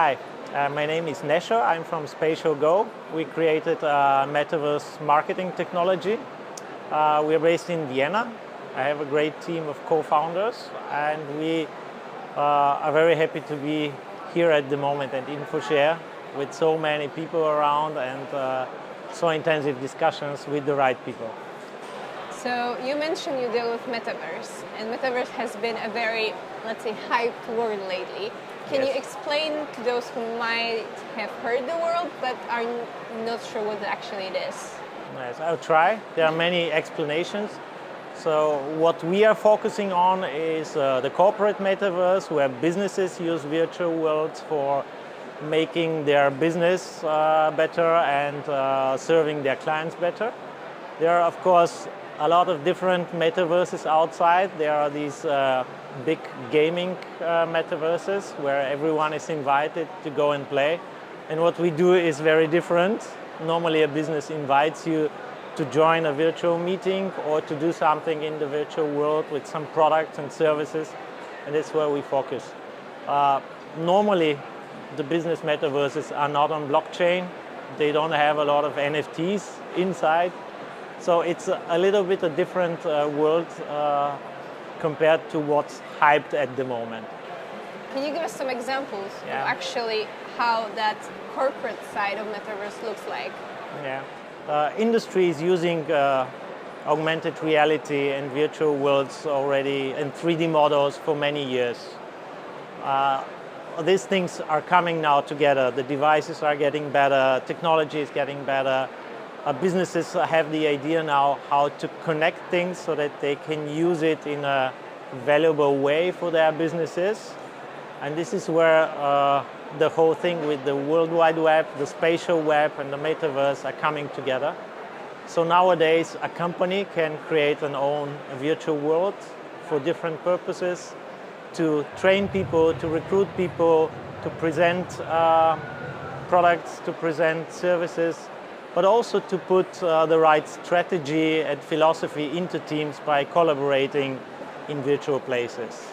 Hi, my name is Nescho. I'm from Spatial Go. We created a Metaverse marketing technology. We're based in Vienna. I have a great team of co-founders, and we are very happy to be here at the moment at Infoshare with so many people around and so intensive discussions with the right people. So you mentioned you deal with Metaverse, and Metaverse has been a very, let's say, hyped word lately. Can you explain to those who might have heard the word but are not sure what actually it is? Yes, I'll try. There are many explanations. So what we are focusing on is the corporate metaverse, where businesses use virtual worlds for making their business better and serving their clients better. There are, of course, a lot of different metaverses outside. There are these big gaming metaverses where everyone is invited to go and play. And what we do is very different. Normally a business invites you to join a virtual meeting or to do something in the virtual world with some products and services, and that's where we focus. Normally the business metaverses are not on blockchain. They don't have a lot of NFTs inside. So it's a little bit a different world compared to what's hyped at the moment. Can you give us some examples of actually how that corporate side of Metaverse looks like? Yeah. Industry is using augmented reality and virtual worlds already and 3D models for many years. These things are coming now together. The devices are getting better, technology is getting better. Businesses have the idea now how to connect things so that they can use it in a valuable way for their businesses. And this is where the whole thing with the World Wide Web, the spatial web, and the metaverse are coming together. So nowadays, a company can create an own virtual world for different purposes, to train people, to recruit people, to present products, to present services, but also to put the right strategy and philosophy into teams by collaborating in virtual places.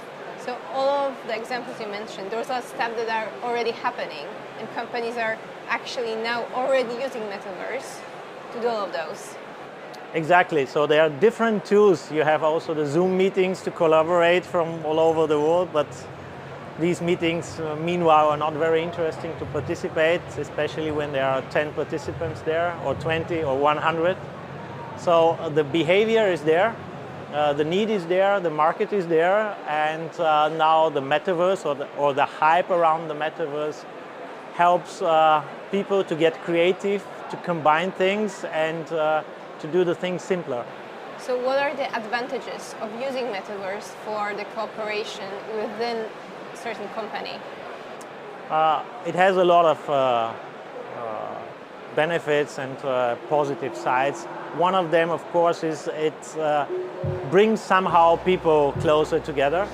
So all of the examples you mentioned, those are steps that are already happening, and companies are actually now already using Metaverse to do all of those. Exactly. So there are different tools. You have also the Zoom meetings to collaborate from all over the world, but these meetings, meanwhile, are not very interesting to participate, especially when there are 10 participants there, or 20, or 100. So the behavior is there, the need is there, the market is there, and now the metaverse or the hype around the metaverse helps people to get creative, to combine things, and to do the things simpler. So what are the advantages of using Metaverse for the cooperation within a certain company? It has a lot of benefits and positive sides. One of them, of course, is it brings somehow people closer together,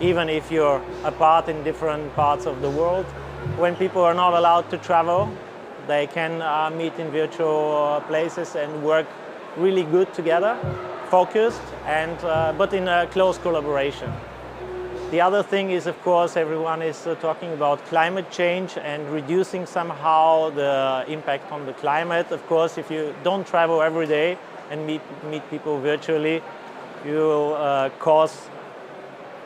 even if you're apart in different parts of the world. When people are not allowed to travel, they can meet in virtual places and work really good together, focused, and but in a close collaboration. The other thing is, of course, everyone is talking about climate change and reducing somehow the impact on the climate. Of course, if you don't travel every day and meet people virtually, you will cause,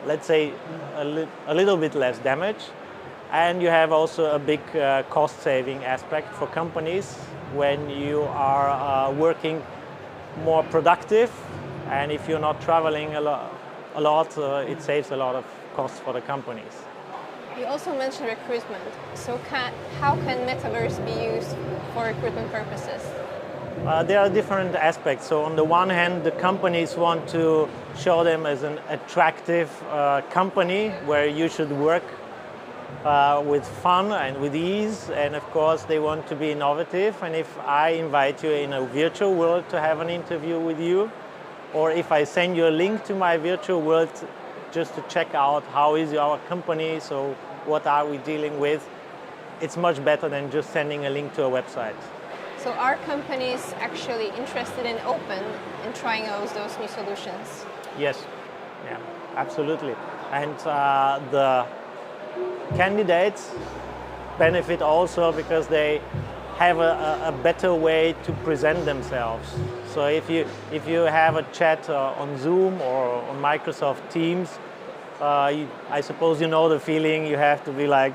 let's say, a little bit less damage. And you have also a big cost-saving aspect for companies when you are working more productive, and if you're not traveling a lot, it saves a lot of costs for the companies. You also mentioned recruitment. So how can Metaverse be used for recruitment purposes? There are different aspects. So on the one hand, the companies want to show them as an attractive company where you should work with fun and with ease, and of course they want to be innovative. And if I invite you in a virtual world to have an interview with you, or if I send you a link to my virtual world just to check out how is our company, so what are we dealing with, it's much better than just sending a link to a website. So are companies actually interested and open in trying out those new solutions? Yes, yeah, absolutely. And the candidates benefit also because they have a better way to present themselves. So if you have a chat on Zoom or on Microsoft Teams, I suppose you know the feeling. You have to be like,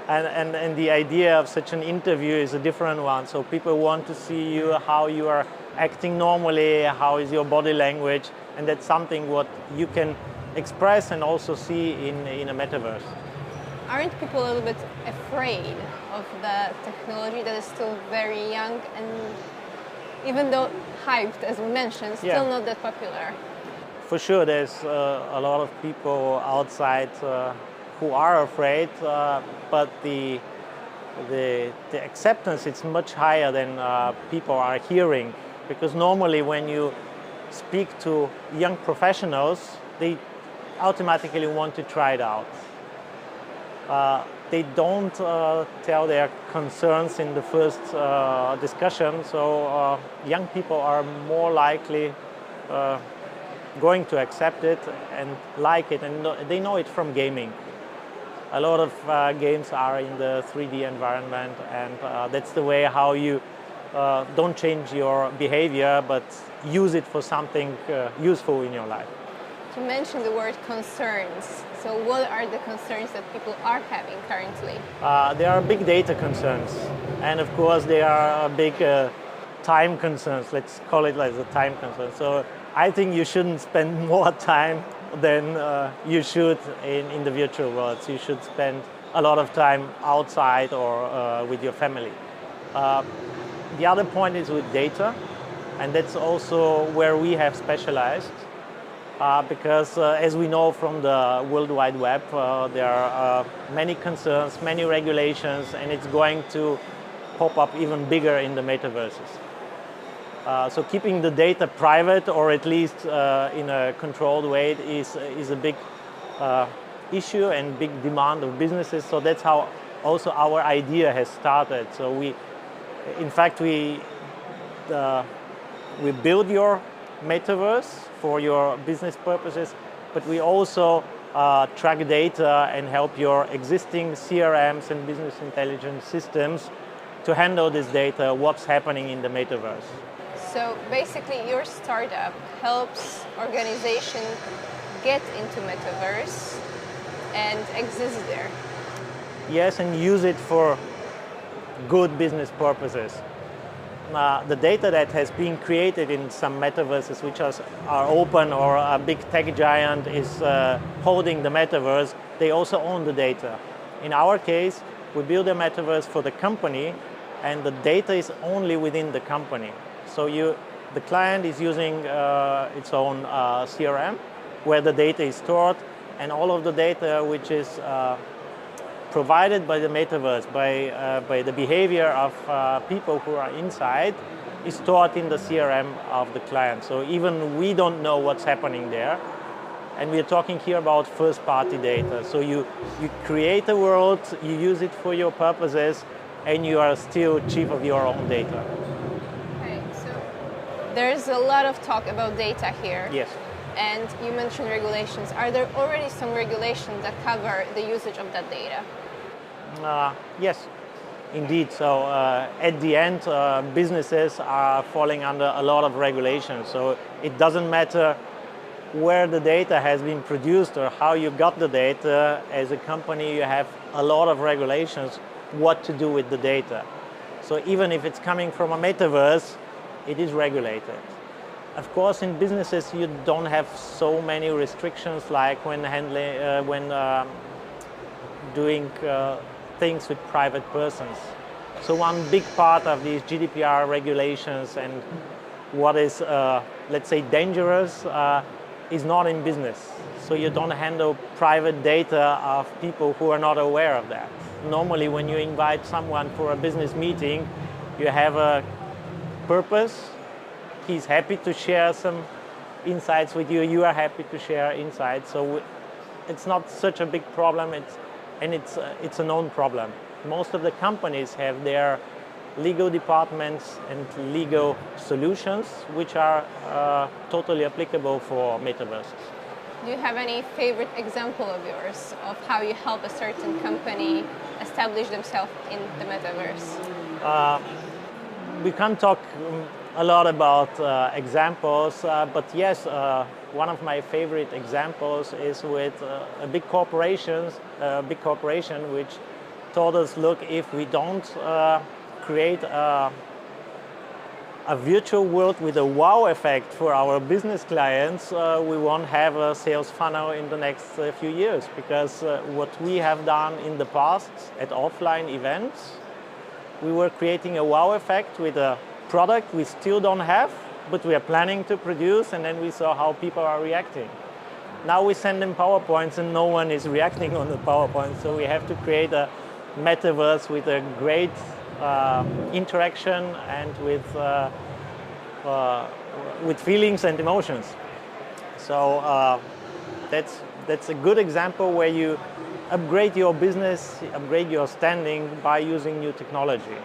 and the idea of such an interview is a different one. So people want to see you, how you are acting normally, how is your body language, and that's something what you can express and also see in a metaverse. Aren't people a little bit afraid of the technology that is still very young and even though hyped, as we mentioned, still not that popular? For sure, there's a lot of people outside who are afraid, but the acceptance is much higher than people are hearing. Because normally when you speak to young professionals, they automatically want to try it out. They don't tell their concerns in the first discussion, so young people are more likely going to accept it and like it, and they know it from gaming. A lot of games are in the 3D environment, and that's the way how you don't change your behavior, but use it for something useful in your life. You mentioned the word concerns. So what are the concerns that people are having currently? There are big data concerns, and of course there are big time concerns. Let's call it like the time concern. So I think you shouldn't spend more time than you should in the virtual world. So you should spend a lot of time outside or with your family. The other point is with data, and that's also where we have specialized. Because as we know from the World Wide Web, there are many concerns, many regulations, and it's going to pop up even bigger in the metaverses. So keeping the data private, or at least in a controlled way, is a big issue and big demand of businesses. So that's how also our idea has started. So we build your metaverse for your business purposes, but we also track data and help your existing CRMs and business intelligence systems to handle this data, what's happening in the metaverse. So basically your startup helps organizations get into metaverse and exist there. Yes, and use it for good business purposes. The data that has been created in some metaverses, which are open, or a big tech giant is holding the metaverse, they also own the data. In our case, we build a metaverse for the company, and the data is only within the company. So the client is using its own CRM, where the data is stored, and all of the data which is provided by the metaverse, by the behavior of people who are inside, is stored in the CRM of the client. So even we don't know what's happening there. And we're talking here about first-party data. So you create a world, you use it for your purposes, and you are still chief of your own data. Okay, so there's a lot of talk about data here. Yes. And you mentioned regulations. Are there already some regulations that cover the usage of that data? Yes, indeed. So at the end, businesses are falling under a lot of regulations. So it doesn't matter where the data has been produced or how you got the data. As a company, you have a lot of regulations what to do with the data. So even if it's coming from a metaverse, it is regulated. Of course, in businesses, you don't have so many restrictions like when doing things with private persons. So one big part of these GDPR regulations and what is, let's say, dangerous is not in business. So you don't handle private data of people who are not aware of that. Normally, when you invite someone for a business meeting, you have a purpose. He's happy to share some insights with you. You are happy to share insights. So it's not such a big problem. It's a known problem. Most of the companies have their legal departments and legal solutions, which are totally applicable for metaverses. Do you have any favorite example of yours of how you help a certain company establish themselves in the metaverse? We can't talk a lot about examples, but yes, one of my favorite examples is with a big corporation which told us, look, if we don't create a virtual world with a wow effect for our business clients, we won't have a sales funnel in the next few years, because what we have done in the past at offline events, we were creating a wow effect with a product we still don't have, but we are planning to produce, and then we saw how people are reacting. Now we send them PowerPoints and no one is reacting on the PowerPoint, so we have to create a metaverse with a great interaction and with feelings and emotions. So that's a good example where you upgrade your business, upgrade your standing by using new technology,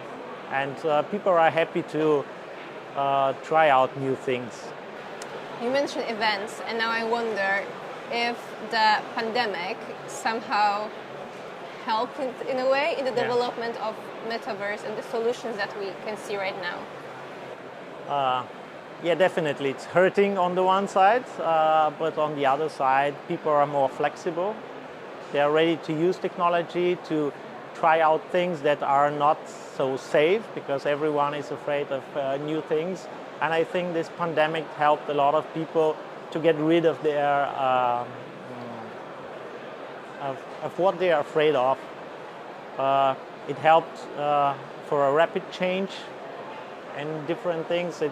and people are happy to try out new things. You mentioned events, and now I wonder if the pandemic somehow helped in a way in the development of metaverse and the solutions that we can see right now. Yeah, definitely. It's hurting on the one side, but on the other side, people are more flexible. They are ready to use technology to try out things that are not so safe, because everyone is afraid of new things. And I think this pandemic helped a lot of people to get rid of their of what they are afraid of. It helped for a rapid change and different things.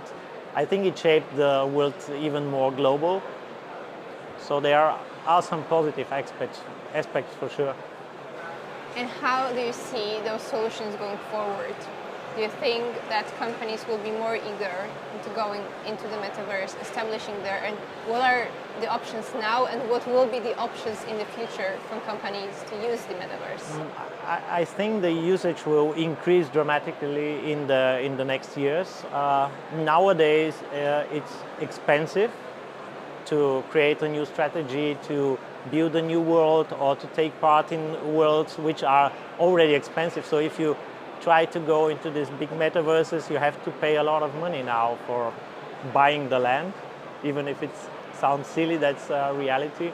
I think it shaped the world even more global. So there are some positive aspects for sure. And how do you see those solutions going forward? Do you think that companies will be more eager into going into the metaverse, establishing there? And what are the options now, and what will be the options in the future from companies to use the metaverse? I think the usage will increase dramatically in the next years. Nowadays, it's expensive to create a new strategy, to build a new world, or to take part in worlds which are already expensive. So if you try to go into these big metaverses, you have to pay a lot of money now for buying the land. Even if it sounds silly, that's a reality.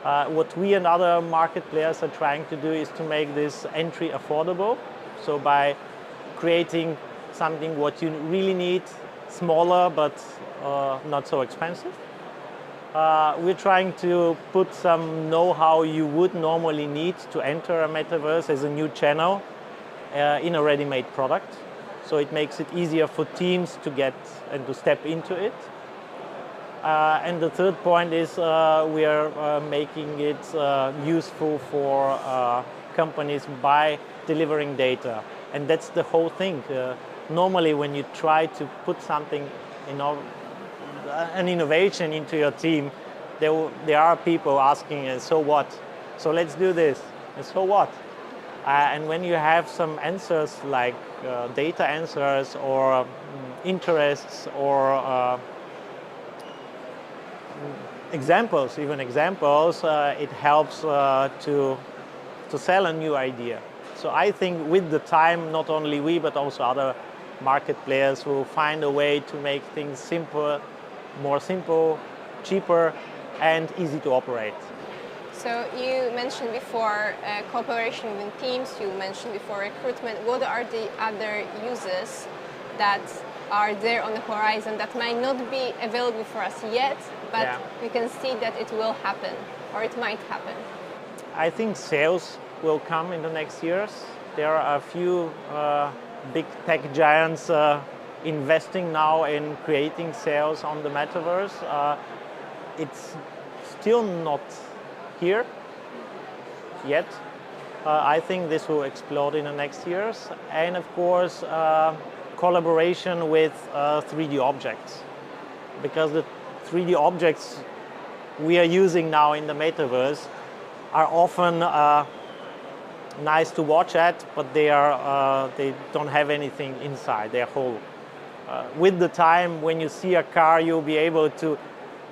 What we and other market players are trying to do is to make this entry affordable. So by creating something what you really need, smaller but not so expensive. We're trying to put some know-how you would normally need to enter a metaverse as a new channel in a ready-made product. So it makes it easier for teams to get and to step into it. And the third point is we are making it useful for companies by delivering data. And that's the whole thing. Normally when you try to put something, an innovation into your team, there are people asking, so what? So let's do this, and so what? And when you have some answers like data answers or interests or examples, it helps to sell a new idea. So I think with the time, not only we but also other market players will find a way to make things simple, more simple, cheaper, and easy to operate. So you mentioned before cooperation with teams, you mentioned before recruitment. What are the other uses that are there on the horizon that might not be available for us yet, but we can see that it will happen, or it might happen? I think sales will come in the next years. There are a few big tech giants investing now in creating sales on the metaverse. It's still not here yet. I think this will explode in the next years. And of course, collaboration with 3D objects. Because the 3D objects we are using now in the metaverse are often nice to watch at, but they don't have anything inside, they're whole. With the time, when you see a car, you'll be able to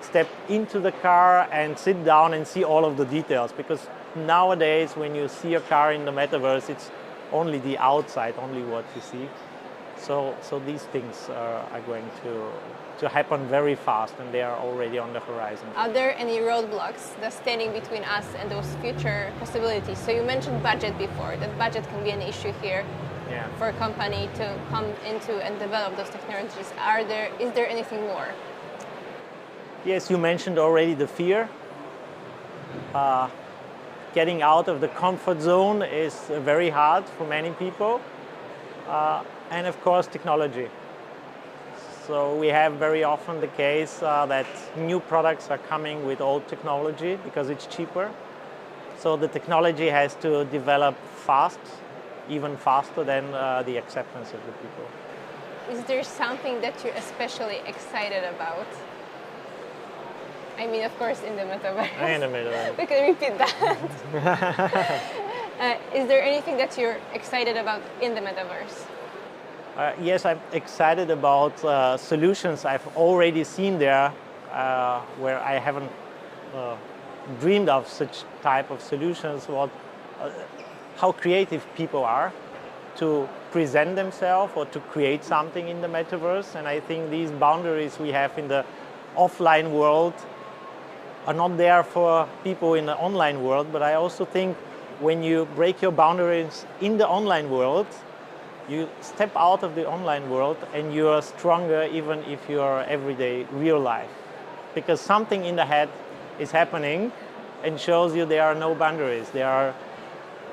step into the car and sit down and see all of the details, because nowadays when you see a car in the metaverse, it's only the outside, only what you see. So these things are going to happen very fast, and they are already on the horizon. Are there any roadblocks that's standing between us and those future possibilities? So you mentioned budget before, that budget can be an issue here for a company to come into and develop those technologies. Is there anything more? Yes, you mentioned already the fear. Getting out of the comfort zone is very hard for many people. And of course, technology. So we have very often the case that new products are coming with old technology because it's cheaper. So the technology has to develop fast, even faster than the acceptance of the people. Is there something that you're especially excited about? I mean, of course, in the metaverse. In the metaverse. We can repeat that. Is there anything that you're excited about in the metaverse? Yes, I'm excited about solutions I've already seen there where I haven't dreamed of such type of solutions. How creative people are to present themselves or to create something in the metaverse. And I think these boundaries we have in the offline world are not there for people in the online world. But I also think when you break your boundaries in the online world, you step out of the online world and you are stronger even if you are everyday real life. Because something in the head is happening and shows you there are no boundaries. There are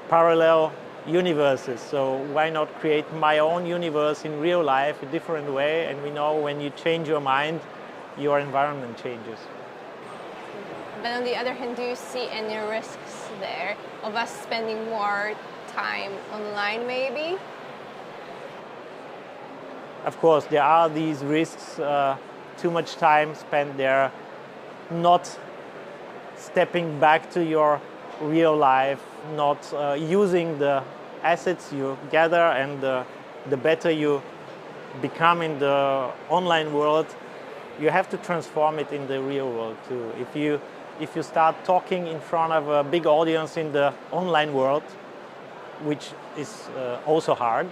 parallel universes. So why not create my own universe in real life a different way? And we know when you change your mind, your environment changes. But on the other hand, do you see any risks there of us spending more time online maybe? Of course, there are these risks, too much time spent there, not stepping back to your real life, not using the assets you gather, and the better you become in the online world, you have to transform it in the real world too. If you start talking in front of a big audience in the online world, which is also hard,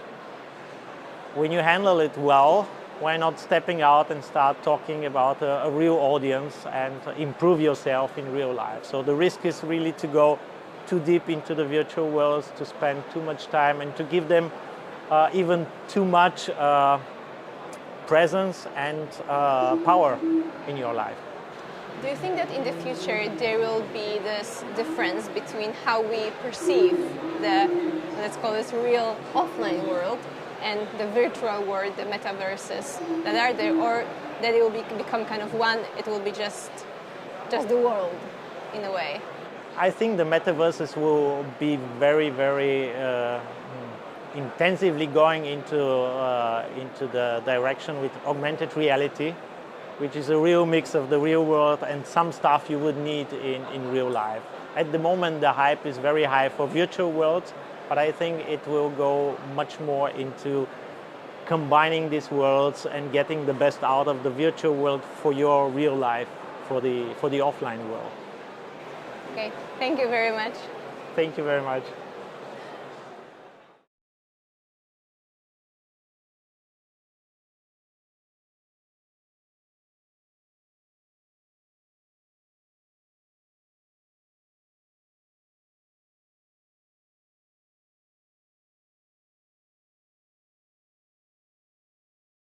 when you handle it well, why not stepping out and start talking about a real audience and improve yourself in real life? So the risk is really to go too deep into the virtual worlds, to spend too much time and to give them even too much presence and power in your life. Do you think that in the future there will be this difference between how we perceive the, let's call this real offline world, and the virtual world, the metaverses that are there, or that it will become kind of one, it will be just the world in a way? I think the metaverses will be very, very intensively going into the direction with augmented reality, which is a real mix of the real world and some stuff you would need in real life. At the moment, the hype is very high for virtual worlds, but I think it will go much more into combining these worlds and getting the best out of the virtual world for your real life, for the offline world. Okay, thank you very much. Thank you very much.